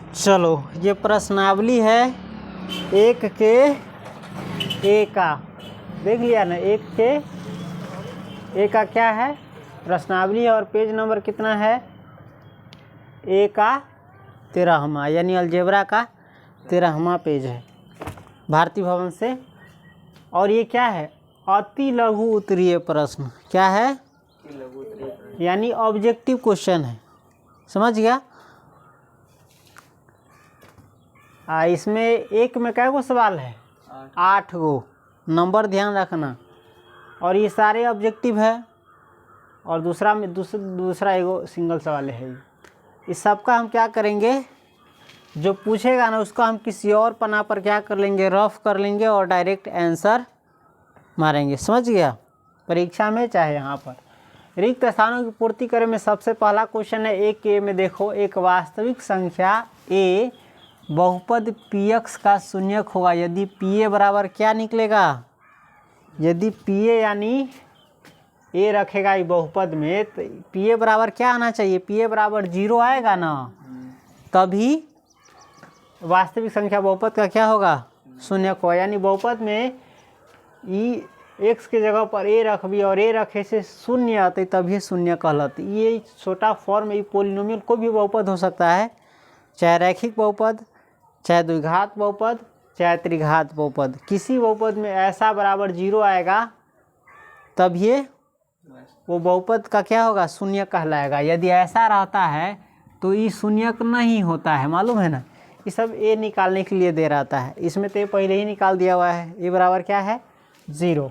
चलो ये प्रश्नावली है एक के ए का, देख लिया ना। एक के ए का क्या है, प्रश्नावली है। और पेज नंबर कितना है, ए का 13वां, यानी अलजेब्रा का 13वां पेज है भारती भवन से। और ये क्या है, अति लघु उत्तरीय प्रश्न। क्या है, यानी ऑब्जेक्टिव क्वेश्चन है, समझ गया। इसमें एक में कै गो सवाल है, 8 गो, नंबर ध्यान रखना। और ये सारे ऑब्जेक्टिव है, और दूसरा में दूसरा एगो सिंगल सवाल है। इस सब का हम क्या करेंगे, जो पूछेगा ना उसको हम किसी और पन्ना पर क्या कर लेंगे, रफ कर लेंगे और डायरेक्ट आंसर मारेंगे, समझ गया। परीक्षा में चाहे यहाँ पर रिक्त स्थानों की पूर्ति करे में सबसे पहला क्वेश्चन है एक के में। देखो, एक वास्तविक संख्या ए बहुपद px का शून्यक होगा यदि pa बराबर क्या निकलेगा, यदि pa यानी ए रखेगा ये बहुपद में, तो pa बराबर क्या आना चाहिए, pa बराबर 0 आएगा ना, तभी वास्तविक संख्या बहुपद का क्या होगा, शून्यक होगा। यानी बहुपद में ई एक्स के जगह पर ए रख भी और ए रखे से शून्य आते तभी शून्य कहलाते। ये छोटा फॉर्म, ये पोलिनोमियल को भी बहुपद हो सकता है, चाहे रैखिक बहुपद, चाहे द्विघात बहुपद, चाहे त्रिघात बहुपद। किसी बहुपद में ऐसा बराबर 0 आएगा तब ये वो बहुपद का क्या होगा, शून्य कहलाएगा। यदि ऐसा रहता है तो ये शून्यक नहीं होता है, मालूम है ना। ये सब ए निकालने के लिए दे रहता है, इसमें तो पहले ही निकाल दिया हुआ है। ए बराबर क्या है, 0।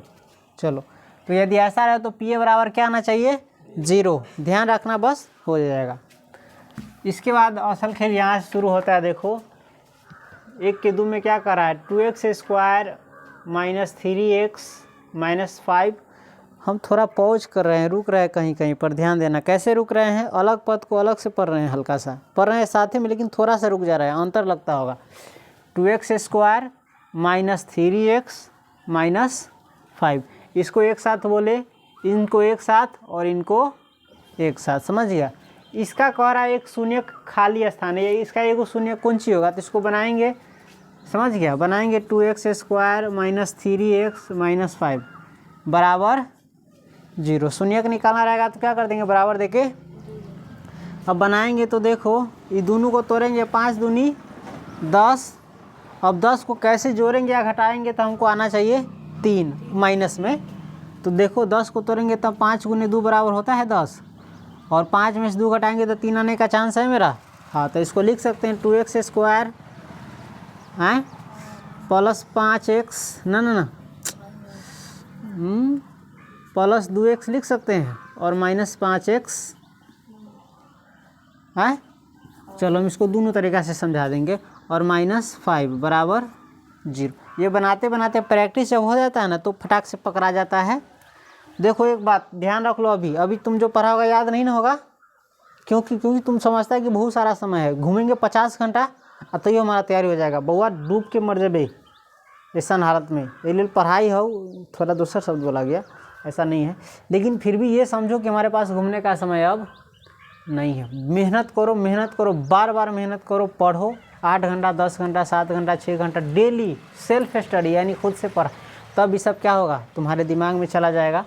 चलो, तो यदि ऐसा रहे तो पी ए बराबर क्या आना चाहिए, 0। ध्यान रखना, बस हो जाएगा। इसके बाद असल खेल यहाँ से शुरू होता है। देखो, 1 के 2 में क्या कर रहा है, 2x² - 3x - 5। हम थोड़ा पॉज कर रहे हैं, रुक रहे हैं कहीं कहीं पर, ध्यान देना। कैसे रुक रहे हैं, अलग पद को अलग से पढ़ रहे हैं, हल्का सा पढ़ रहे हैं साथ ही में, लेकिन थोड़ा सा रुक जा रहा है, अंतर लगता होगा। 2x² - 3x - 5, इसको एक साथ बोले, इनको एक साथ और इनको एक साथ, समझ गया। इसका कह रहा है एक शून्य खाली स्थान है, इसका एगो शून्य कौन सी होगा, तो इसको बनाएंगे, समझ गया। बनाएंगे 2x² - 3x - 5 बराबर 0। शून्य का निकालना रहेगा तो क्या कर देंगे, बराबर देके। अब बनाएंगे तो देखो, ये दोनों को तोड़ेंगे, 5 दूनी 10। अब 10 को कैसे जोड़ेंगे या घटाएंगे, तो हमको आना चाहिए 3 माइनस में। तो देखो 10 को तोड़ेंगे तब 5 × 2 बराबर होता है 10, और 5 में से 2 घटाएंगे तो 3 आने का चांस है मेरा। हाँ, तो इसको लिख सकते हैं 2x² प्लस 5x ना प्लस 2x लिख सकते हैं, और माइनस 5x है। चलो हम इसको दोनों तरीक़ा से समझा देंगे, और -5 बराबर 0। ये बनाते बनाते प्रैक्टिस जब हो जाता है ना तो फटाक से पकड़ा जाता है। देखो एक बात ध्यान रख लो, अभी तुम जो पढ़ा होगा याद नहीं ना होगा, क्योंकि तुम समझता है कि बहुत सारा समय है, घूमेंगे 50 घंटा और तो ये हमारा तैयारी हो जाएगा। बउआ डूब के मर जाबे ऐसा हालत में, ये लिए पढ़ाई हो, थोड़ा दूसरा शब्द बोला गया, ऐसा नहीं है। लेकिन फिर भी ये समझो कि हमारे पास घूमने का समय अब नहीं है। मेहनत करो, बार बार मेहनत करो, पढ़ो 8 घंटा, 10 घंटा, 7 घंटा, 6 घंटा डेली सेल्फ स्टडी, यानी खुद से पढ़, तब ये सब क्या होगा, तुम्हारे दिमाग में चला जाएगा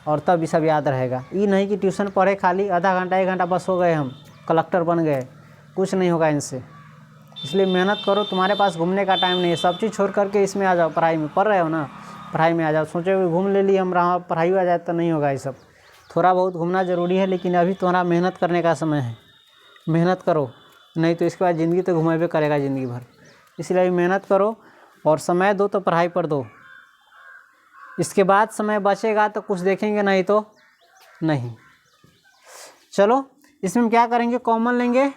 और तब ये सब याद रहेगा। ये नहीं कि ट्यूशन पढ़े खाली आधा घंटा 1 घंटा बस हो गए, हम कलेक्टर बन गए, कुछ नहीं होगा इनसे। इसलिए मेहनत करो, तुम्हारे पास घूमने का टाइम नहीं है। सब चीज़ छोड़ करके इसमें आ जाओ, पढ़ाई में पढ़ रहे हो ना, पढ़ाई में आ जाओ। सोचो घूम ले ली हम, रहा पढ़ाई आ जाए तो नहीं होगा ये सब। थोड़ा बहुत घूमना ज़रूरी है, लेकिन अभी तुम्हारा मेहनत करने का समय है। मेहनत करो, नहीं तो इसके बाद ज़िंदगी तो घुमावे करेगा ज़िंदगी भर। इसलिए अभी मेहनत करो और समय दो तो पढ़ाई पर दो। इसके बाद समय बचेगा तो कुछ देखेंगे, नहीं तो नहीं। चलो इसमें क्या करेंगे, कॉमन लेंगे,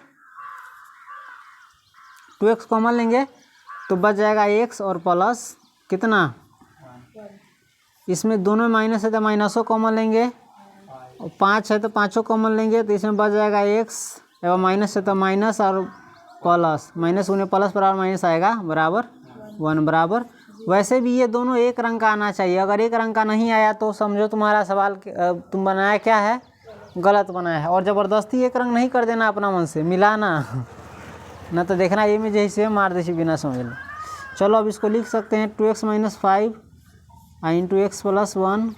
2x कॉमन लेंगे तो बच जाएगा x और प्लस कितना, इसमें दोनों माइनस है तो माइनसों कॉमन लेंगे, और 5 है तो 5 कॉमन लेंगे, तो इसमें बच जाएगा x, और माइनस है तो माइनस और प्लस, माइनस उन्हें प्लस बराबर माइनस आएगा बराबर 1 बराबर। वैसे भी ये दोनों एक रंग का आना चाहिए, अगर एक रंग का नहीं आया तो समझो तुम्हारा सवाल तुम बनाया क्या है, गलत बनाया है। और ज़बरदस्ती एक रंग नहीं कर देना अपना मन से, मिलाना ना तो देखना ये में जैसे मार दे बिना समझ लो। चलो अब इसको लिख सकते हैं 2x - 5 इंटू x + 1।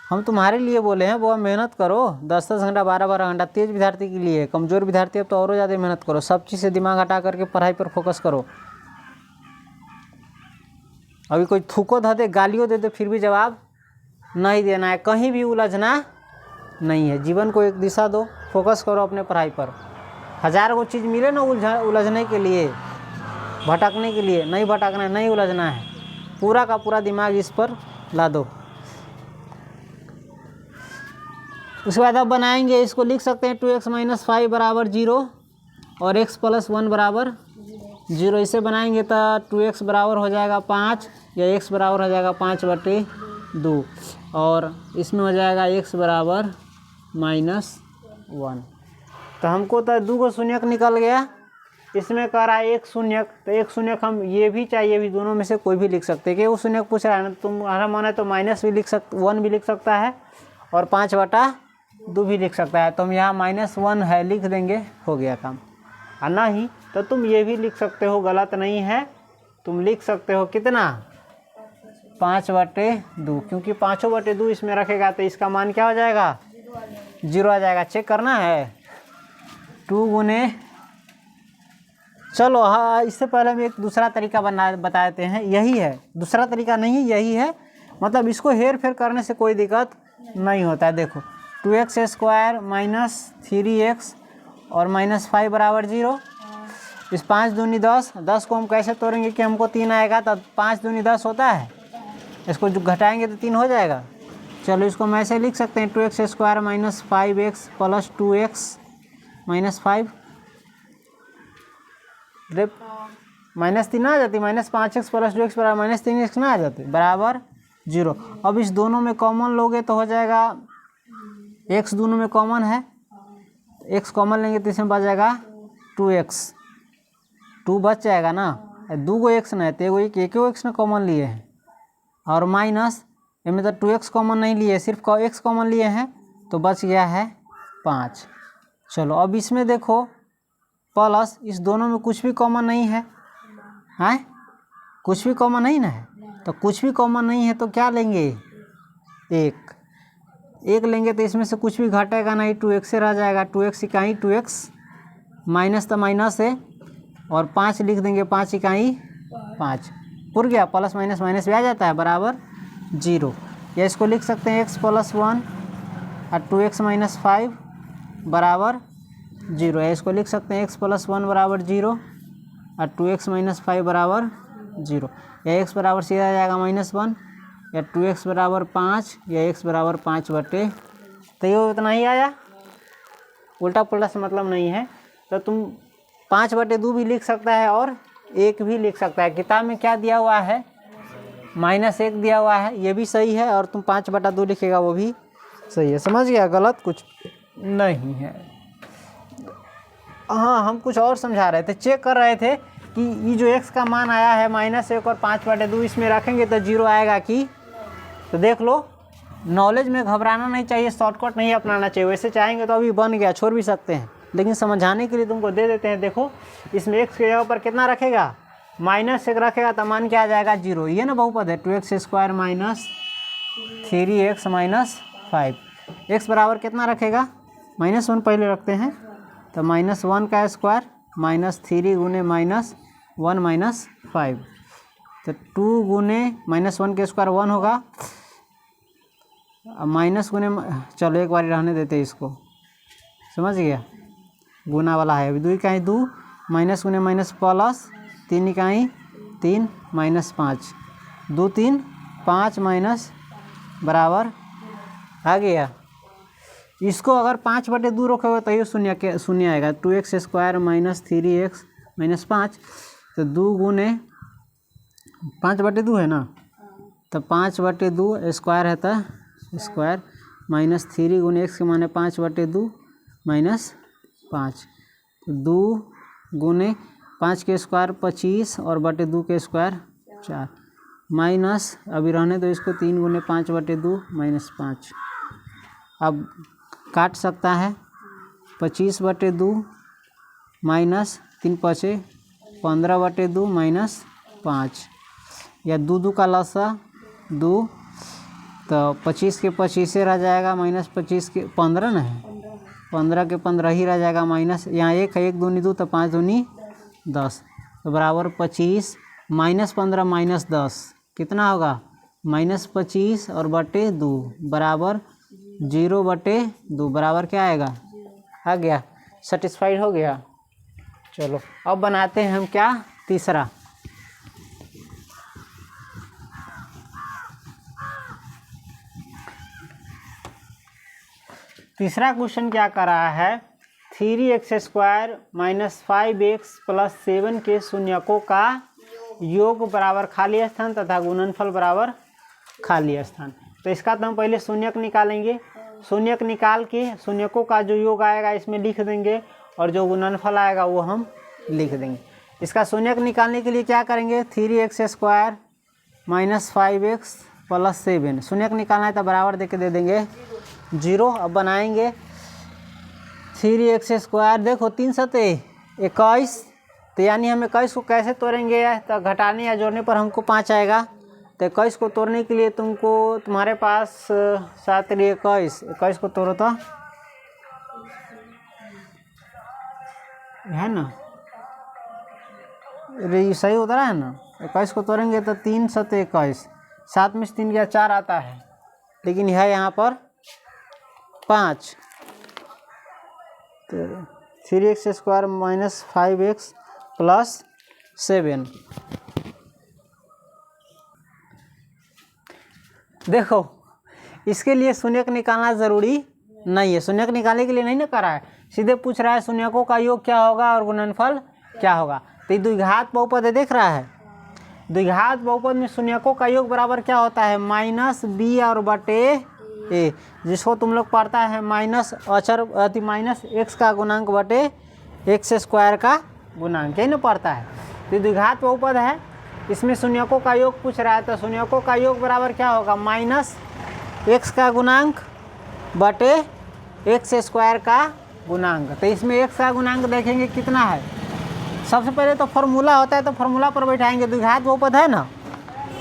हम तुम्हारे लिए बोले हैं, वो मेहनत करो 10-10 घंटा 12-12 घंटा, तेज विद्यार्थी के लिए। कमज़ोर विद्यार्थी अब तो और ज़्यादा मेहनत करो, सब चीज़ से दिमाग हटा करके पढ़ाई पर फोकस करो। अभी कोई थूको धा दे, गालियों दे दे, फिर भी जवाब नहीं देना है, कहीं भी उलझना नहीं है। जीवन को एक दिशा दो, फोकस करो अपने पढ़ाई पर। 1000 को चीज़ मिले ना उलझने के लिए, भटकने के लिए, नहीं भटकना है, नहीं उलझना है, पूरा का पूरा दिमाग इस पर ला दो। उसके बाद अब बनाएंगे, इसको लिख सकते हैं 2x - 5 = 0 और x + 1 = 0। इसे बनाएंगे तो 2x बराबर हो जाएगा 5 या x बराबर हो जाएगा 5/2 और इसमें हो जाएगा x बराबर -1। तो हमको तो 2 शून्यक निकल गया, इसमें कह रहा है 1 शून्यक, तो 1 शून्यक हम ये भी चाहिए भी, दोनों में से कोई भी लिख सकते हैं। कि वो शून्यक पूछ रहा है ना, तुम्हारा मन है तो माइनस भी लिख 1 भी लिख सकता है और 5/2 भी लिख सकता है। तो हम यहाँ -1 है लिख देंगे, हो गया काम। और नहीं तो तुम ये भी लिख सकते हो, गलत नहीं है, तुम लिख सकते हो कितना 5/2, क्योंकि 5/2 इसमें रखेगा तो इसका मान क्या हो जाएगा 0 आ जाएगा। चेक करना है 2 गुने, चलो हाँ इससे पहले हम एक दूसरा तरीका बता देते हैं। यही है, दूसरा तरीका नहीं है, यही है। मतलब इसको हेर फेर करने से कोई दिक्कत नहीं होता है। देखो 2x² - 3x और -5 = 0। इस 5 दूनी 10, 10 को हम कैसे तोड़ेंगे कि हमको 3 आएगा, तो 5 दूनी 10 होता है, इसको जो घटाएंगे तो 3 हो जाएगा। चलो इसको मैं ऐसे लिख सकते हैं 2x² - 5x + 2x - 5। -3 आ जाती, -5x + 2x = -3x ना आ जाती, बराबर 0। अब इस दोनों में कॉमन लोगे तो हो जाएगा, x दोनों में कॉमन है, x कॉमन लेंगे तो इसमें बच जाएगा 2x, 2 बच जाएगा ना, 2 को x ना है तो एक x ने कॉमन लिए हैं, और माइनस इनमें तो 2x कॉमन नहीं लिए, सिर्फ x कॉमन लिए हैं, तो बच गया है 5। चलो अब इसमें देखो प्लस, इस दोनों में कुछ भी कॉमन नहीं है, हैं कुछ भी कॉमन नहीं ना है, तो कुछ भी कॉमन नहीं है तो क्या लेंगे, एक लेंगे तो इसमें से कुछ भी घटेगा नहीं, 2x से रह जाएगा, 2x इकाई 2x, माइनस तो माइनस है, और 5 लिख देंगे, 5 इकाई 5, पुर गया, प्लस माइनस माइनस भी आ जाता है, बराबर 0। या इसको लिख सकते हैं x + 1 और 2x - 5 बराबर 0। या इसको लिख सकते हैं x + 1 = 0 और 2x - 5 बराबर 0। या x बराबर सीधा आ जाएगा -1, या 2x बराबर 5, या x बराबर 5/, तो ये उतना ही आया, उल्टा पुल्टा से मतलब नहीं है। तो तुम 5/2 भी लिख सकता है और 1 भी लिख सकता है। किताब में क्या दिया हुआ है, -1 दिया हुआ है, ये भी सही है, और तुम 5/2 लिखेगा वो भी सही है। समझ गया, गलत कुछ नहीं है। हाँ हम कुछ और समझा रहे थे, चेक कर रहे थे कि ये जो x का मान आया है -1 और 5/2, इसमें रखेंगे तो 0 आएगा कि, तो देख लो, नॉलेज में घबराना नहीं चाहिए, शॉर्टकट नहीं अपनाना चाहिए। वैसे चाहेंगे तो अभी बन गया, छोड़ भी सकते हैं, लेकिन समझाने के लिए तुमको दे देते हैं। देखो इसमें x के जगह पर कितना रखेगा, -1 रखेगा तो मान क्या आ जाएगा 0। ये ना बहुपद है, 2x² - 3x - 5, x बराबर कितना रखेगा, -1 पहले रखते हैं, तो -1 का स्क्वायर -3 गुने -1 - 5, तो 2 गुने -1 के स्क्वायर 1 होगा, माइनस गुने, चलो एक बार रहने देते इसको, समझ गया, गुना वाला है। अभी 2 इकाई 2, माइनस गुने माइनस प्लस, 3 इकाई 3 -5, 2 3 5 माइनस बराबर आ गया। इसको अगर 5/2 रखोगे तो ये शून्य आएगा, 2x² - 3x - 5, तो 2 गुने 5/2 है ना, तो 5/2 स्क्वायर है तो स्क्वायर, -3 गुने x के माने 5/2 -5, तो 2 गुने 5 के स्क्वायर 25 और /2 के स्क्वायर 4, माइनस अभी रहने दो इसको, 3 गुने 5/2 -5। अब काट सकता है, 25/2 माइनस 3 पचे 15/2 माइनस 5 या 2 का लसा 2 तो 25 के 25 रह जाएगा माइनस 25 के 15 ना है 15 के 15 ही रह जाएगा माइनस यहाँ 1 है 1 दूनी 2 तो 5 दूनी 10 तो बराबर 25 माइनस 15 माइनस 10 कितना होगा -25 और बटे 2 बराबर 0/2 बराबर क्या आएगा आ गया सेटिस्फाइड हो गया। चलो अब बनाते हैं हम क्या तीसरा। तीसरा क्वेश्चन क्या कर रहा है 3x² - 5x + 7 के शून्यकों का योग बराबर खाली स्थान तथा गुणनफल बराबर खाली स्थान। तो इसका तो हम पहले शून्यक निकालेंगे। शून्यक निकाल के शून्यकों का जो योग आएगा इसमें लिख देंगे और जो गुणनफल आएगा वो हम लिख देंगे। इसका शून्यक निकालने के लिए क्या करेंगे 3x² - 5x + 7 शून्यक निकालना है तो बराबर देके दे देंगे 0। अब बनाएंगे 3x² देखो 3 सते 21 तो यानी हम 21 को कैसे तोड़ेंगे तो घटाने या जोड़ने पर हमको 5 आएगा। तो 21 को तोड़ने के लिए तुम्हारे पास 7 21 को तोड़ो तो है ना ये सही उतरा है ना। 21 को तोड़ेंगे तो 3 सते 21 7 में से 3 गया 4 आता है लेकिन यह यहाँ पर 5 तो 3x² - 5x + 7 देखो इसके लिए शून्यक निकालना ज़रूरी नहीं है। शून्यक निकालने के लिए नहीं ना करा है सीधे पूछ रहा है शून्यकों का योग क्या होगा और गुणनफल क्या होगा। तो ये द्विघात बहुपद है देख रहा है द्विघात बहुपद में शून्यकों का योग बराबर क्या होता है -b और बटे a जिसको तुम लोग पढ़ता है माइनस x का गुणांक बटे x² का गुणांक यही ना पढ़ता है। तो द्विघात बहुपद है इसमें शून्यकों का योग पूछ रहा है तो शून्यकों का योग बराबर क्या होगा -x का गुणांक बटे x² का गुणांक। तो इसमें x का गुणांक देखेंगे कितना है। सबसे पहले तो फॉर्मूला होता है तो फॉर्मूला पर बैठाएंगे द्विघात बहुपद है ना।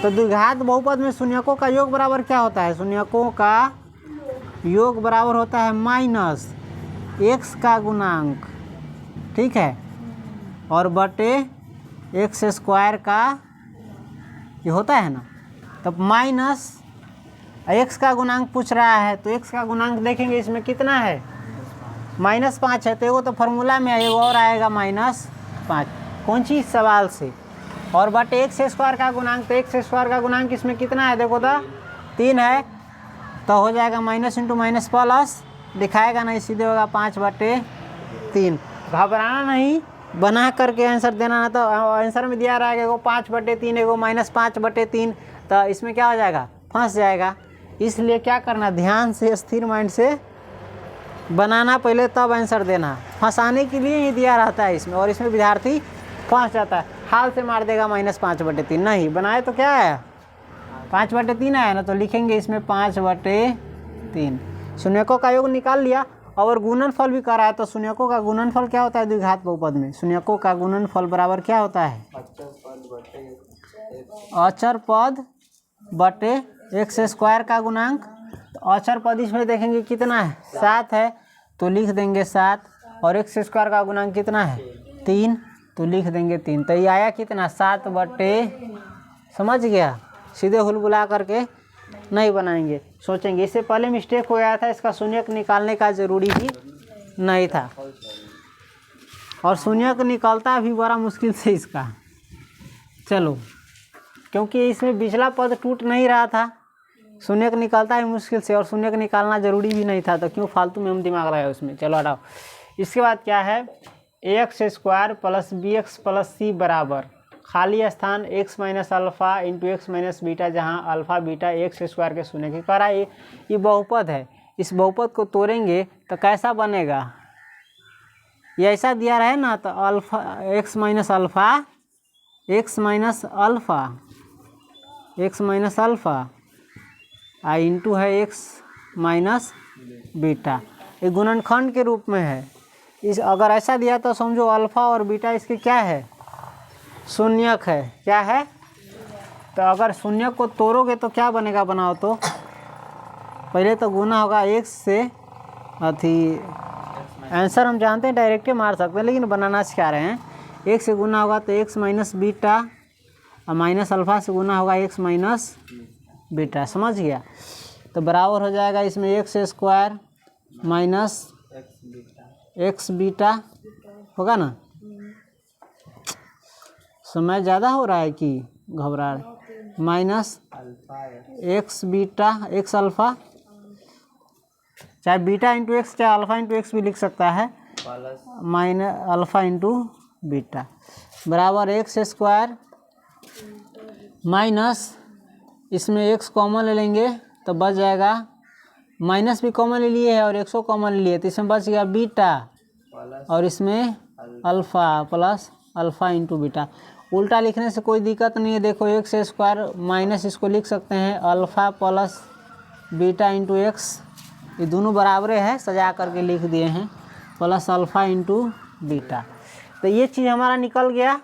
तो द्विघात बहुपद में शून्यकों का योग बराबर क्या होता है शून्यकों का योग बराबर होता है -x का गुणांक ठीक है और बटे x² का ये होता है ना। तब -x का गुणांक पूछ रहा है तो x का गुणांक देखेंगे इसमें कितना है -5 है तो वो तो फॉर्मूला में है और आएगा -5 कौन सी सवाल से और बटे x² का गुणांक तो x² का गुणांक इसमें कितना है देखो तो 3 है तो हो जाएगा माइनस इंटू माइनस प्लस दिखाएगा नहीं सीधे होगा 5/3। घबराना नहीं बना करके आंसर देना ना तो आंसर में दिया रहेगा एगो 5/3 एगो -5/3 तो इसमें क्या हो जाएगा फंस जाएगा। इसलिए क्या करना ध्यान से स्थिर माइंड से बनाना पहले तब आंसर देना। फंसाने के लिए ही दिया रहता है इसमें और इसमें विद्यार्थी फंस जाता है हाल से मार देगा -5/3 नहीं बनाए तो क्या है 5/3 आया ना तो लिखेंगे इसमें 5/3। शून्यकों का योग निकाल लिया और गुणनफल भी करा है तो शून्यकों का गुणनफल क्या होता है द्विघात बहुपद में शून्यकों का गुणनफल बराबर क्या होता है अचर पद बटे x² का गुणांक। तो अचर पद इसमें देखेंगे कितना है 7 है तो लिख देंगे 7 और x² का गुणांक कितना है 3 तो लिख देंगे 3। तो ये आया कितना 7/, समझ गया सीधे हुलबुला करके नहीं बनाएंगे सोचेंगे। इससे पहले मिस्टेक हो गया था इसका शून्यक निकालने का ज़रूरी ही नहीं था और शून्यक निकलता भी बड़ा मुश्किल से इसका। चलो क्योंकि इसमें पिछला पद टूट नहीं रहा था शून्यक निकलता है मुश्किल से और शून्यक निकालना ज़रूरी भी नहीं था तो क्यों फालतू में हम दिमाग लगाए उसमें। चलो हटाओ। इसके बाद क्या है ax² + bx + c बराबर खाली स्थान x - alpha into x - beta जहाँ अल्फ़ा बीटा x² के शून्य की करा ये बहुपद है। इस बहुपद को तोड़ेंगे तो कैसा बनेगा ये ऐसा दिया रहे ना तो अल्फ़ा x - अल्फ़ा इंटू है x - बीटा ये गुणनखंड के रूप में है इस अगर ऐसा दिया तो समझो अल्फ़ा और बीटा इसके क्या है, शून्यक है। क्या है? तो अगर शून्यक को तोड़ोगे तो क्या बनेगा, बनाओ तो पहले तो गुना होगा x से, अथी आंसर हम जानते हैं डायरेक्ट मार सकते हैं लेकिन बनाना सिखा रहे हैं। x से गुना होगा तो x माइनस बीटा और माइनस अल्फ़ा से गुना होगा x माइनस बीटा। समझ गया? तो बराबर हो जाएगा इसमें x square minus x beta होगा ना। समय ज़्यादा हो रहा है कि घबरा रहे, minus x beta x alpha, चाहे बीटा इंटू एक्स चाहे अल्फ़ा इंटू एक्स भी लिख सकता है, माइनस अल्फ़ा इंटू बीटा बराबर एक्स स्क्वायर माइनस, इसमें एक्स कॉमन ले लेंगे तो बच जाएगा, माइनस भी कॉमन ले लिए है और एक्सो कॉमन ले लिए तो इसमें बच गया बीटा और इसमें alpha plus alpha into beta. उल्टा लिखने से कोई दिक्कत नहीं है। देखो एक्स स्क्वायर माइनस इसको लिख सकते हैं alpha plus beta into x, ये दोनों बराबरे है, सजा करके लिख दिए हैं, प्लस अल्फ़ा इंटू बीटा। तो ये चीज़ हमारा निकल गया।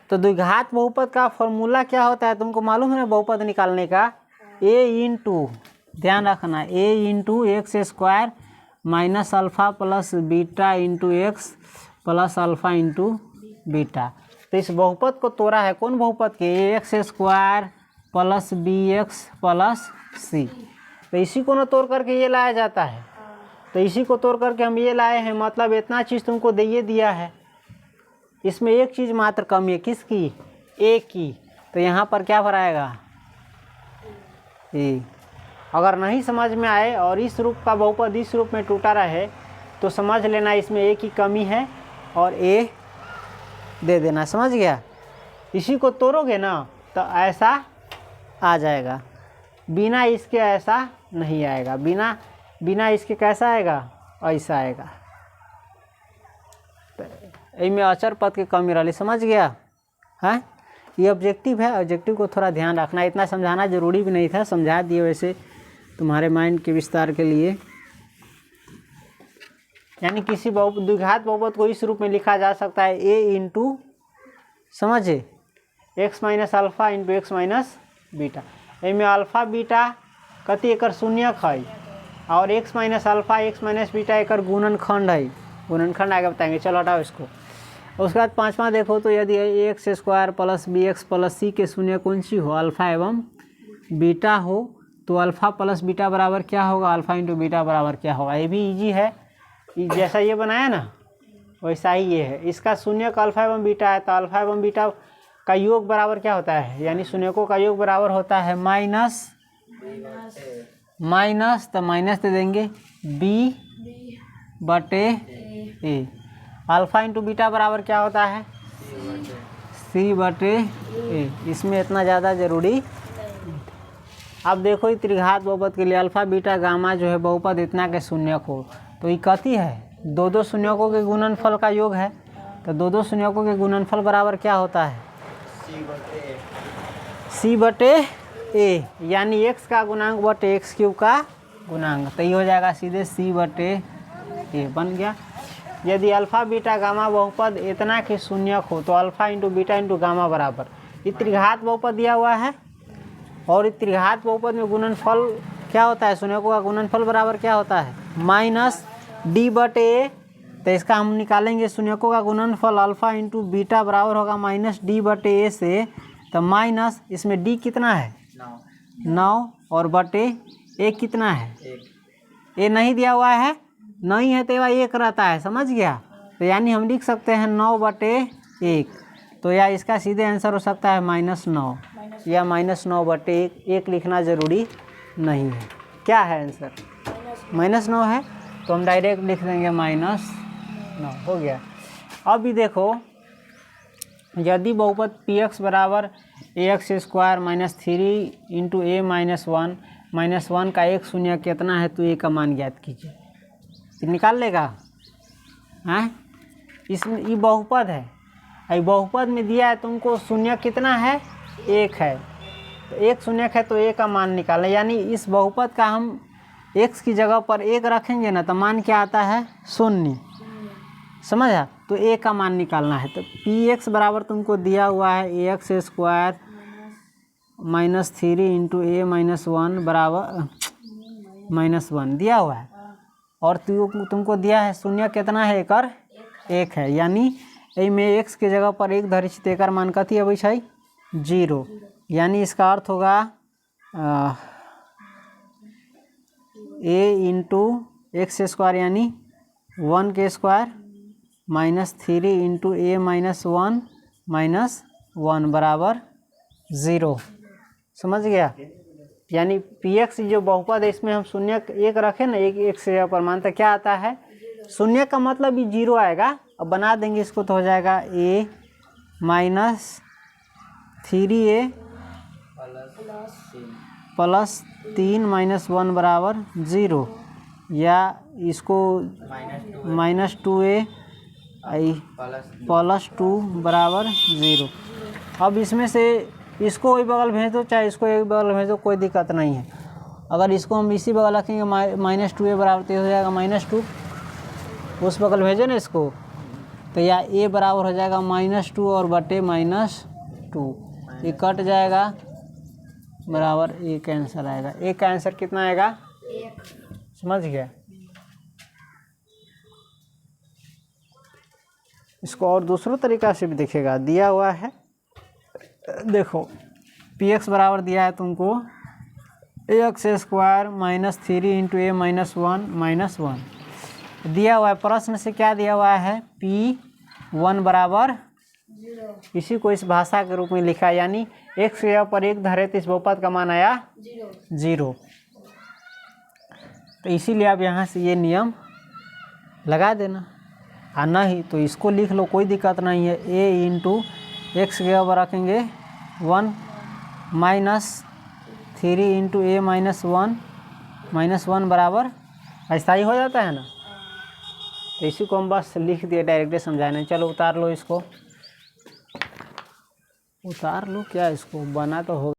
तो द्विघात बहुपद का फॉर्मूला क्या होता है तुमको मालूम है ना, बहुपद निकालने का, a इंटू, ध्यान रखना, a into x square minus alpha plus beta into x plus alpha into beta. तो इस बहुपद को तोड़ा है, कौन बहुपद के, x square plus b x plus c. तो इसी को ना तोड़ करके ये लाया जाता है। तो इसी को तोड़ करके हम ये लाए हैं, मतलब इतना चीज़ तुमको दे दिया है। इसमें एक चीज़ मात्र कमी है, किसकी, ए की। तो यहाँ पर क्या भराएगा, ए। अगर नहीं समझ में आए और इस रूप का बहुपद इस रूप में टूटा रहे तो समझ लेना इसमें ए की कमी है और ए दे देना। समझ गया? इसी को तोड़ोगे ना तो ऐसा आ जाएगा, बिना इसके ऐसा नहीं आएगा, बिना इसके कैसा आएगा, ऐसा आएगा। इनमें अचर पद की कमी रही। समझ गया? है ये ऑब्जेक्टिव है, ऑब्जेक्टिव को थोड़ा ध्यान रखना। इतना समझाना जरूरी भी नहीं था, समझा दिए वैसे तुम्हारे माइंड के विस्तार के लिए। यानी किसी द्विघात बहुपद को इस रूप में लिखा जा सकता है, ए इंटू, समझे, x minus alpha into x minus beta. इनमें अल्फ़ा बीटा कति एकर शून्यक है और x minus alpha x minus beta एकर गुणनखंड है। गुणनखंड आगे बताएंगे, चलो हटाओ इसको। उसके बाद पाँचवा देखो तो यदि x square plus b x plus c के शून्य कौन सी हो, अल्फ़ा एवं बीटा हो, तो अल्फ़ा प्लस बीटा बराबर क्या होगा, अल्फ़ा इंटू बीटा बराबर क्या होगा। ये भी इजी है, जैसा ये बनाया ना वैसा ही ये है। इसका शून्य का अल्फ़ा एवं बीटा है तो अल्फ़ा एवं बीटा का योग बराबर क्या होता है, यानी शून्यकों का योग बराबर होता है माइनस, तो माइनस दे देंगे बी बटे ए। अल्फ़ा इंटू बीटा बराबर क्या होता है, सी बटे ए। इसमें इतना ज़्यादा जरूरी। अब देखो ये त्रिघात बहुपद के लिए अल्फ़ा बीटा गामा जो है बहुपद इतना के शून्यक हो तो ये कथी है, दो दो शून्यकों के गुणनफल का योग है। तो दो दो शून्यकों के गुणनफल बराबर क्या होता है, सी बटे ए, यानी एक्स का गुणांक बटे एक्स क्यूब का गुणांक। तो ये हो जाएगा सीधे सी बटे ए बन गया। यदि अल्फ़ा बीटा गामा बहुपद इतना के शून्यक हो तो alpha into beta into gamma बराबर, ये त्रिघात बहुपद दिया हुआ है और इस त्रिघात बहुपद में गुणनफल क्या होता है, शून्यकों का गुणनफल बराबर क्या होता है, माइनस डी बटे ए। तो इसका हम निकालेंगे शून्यकों का गुणनफल अल्फ़ा इंटू बीटा बराबर होगा माइनस डी बटे ए से, तो माइनस इसमें डी कितना है 9 और बटे ए कितना है, ए नहीं दिया हुआ है, नहीं है तो वह 1 रहता है। समझ गया? तो यानी हम लिख सकते हैं 9 बटे 1। तो या इसका सीधे आंसर हो सकता है -9 या -9 बटे 1 लिखना ज़रूरी नहीं है। क्या है आंसर, -9 है तो हम डायरेक्ट लिख देंगे -9 हो गया। अब भी देखो यदि बहुपद पी एक्स बराबर ए एक्स स्क्वायर माइनस 3 इंटू ए माइनस वन का एक शून्य कितना है तो ए का मान ज्ञात कीजिए, तो निकाल लेगा। हाँ इसमें ये बहुपद है, ये बहुपद में दिया है तुमको शून्य कितना है 1 है, तो 1 शून्य है तो ए का मान निकालें। यानी इस बहुपद का हम x की जगह पर 1 रखेंगे ना तो मान क्या आता है 0। समझा। तो ए का मान निकालना है। तो पी एक्स बराबर तुमको दिया हुआ है ए एक्स स्क्वायर माइनस 3 इंटू ए माइनस 1 बराबर -1 दिया हुआ है। और तुमको दिया है शून्य कितना है एकर 1 है, यानी ए में एक्स के जगह पर 1 धरी तो एकर मान कथी है भाई 0, यानी इसका अर्थ होगा ए इंटू एक्स स्क्वायर यानी 1 के स्क्वायर माइनस 3 इंटू ए माइनस 1 बराबर 0। समझ गया। यानी पी एक्स जो बहुपद है इसमें हम शून्य 1 रखें ना, एक से पर मानता क्या आता है शून्य का मतलब ये 0 आएगा। अब बना देंगे इसको तो हो जाएगा ए माइनस 3a प्लस 3 माइनस 1 बराबर 0, या इसको -2a प्लस 2 बराबर 0। अब इसमें से इसको एक बगल भेज दो चाहे इसको एक बगल भेज दो, कोई दिक्कत नहीं है। अगर इसको हम इसी बगल रखेंगे -2a बराबर तो हो जाएगा -2, उस बगल भेजे ना इसको, तो या a बराबर हो जाएगा -2 और बटे -2, ये कट जाएगा बराबर ए का आंसर आएगा। ए का आंसर कितना आएगा 1। समझ गया। इसको और दूसरों तरीका से भी देखेगा, दिया हुआ है देखो पी एक्स बराबर दिया है तुमको ए एक्स स्क्वायर माइनस 3 इंटू ए माइनस 1 दिया हुआ है। प्रश्न से क्या दिया हुआ है P1 बराबर 0, इसी को इस भाषा के रूप में लिखा, यानी एक्स के पर 1 धरे तो इस बहुपद का मान आया 0। तो इसीलिए आप यहाँ से ये नियम लगा देना, और नहीं तो इसको लिख लो, कोई दिक्कत नहीं है। ए इंटू एक्स के ऊपर रखेंगे 1 माइनस 3 इंटू ए माइनस 1 बराबर ऐसा ही हो जाता है ना। तो इसी को हम बस लिख दिए डायरेक्टली समझाने। चलो उतार लो इसको, उतार लो क्या इसको, बना तो हो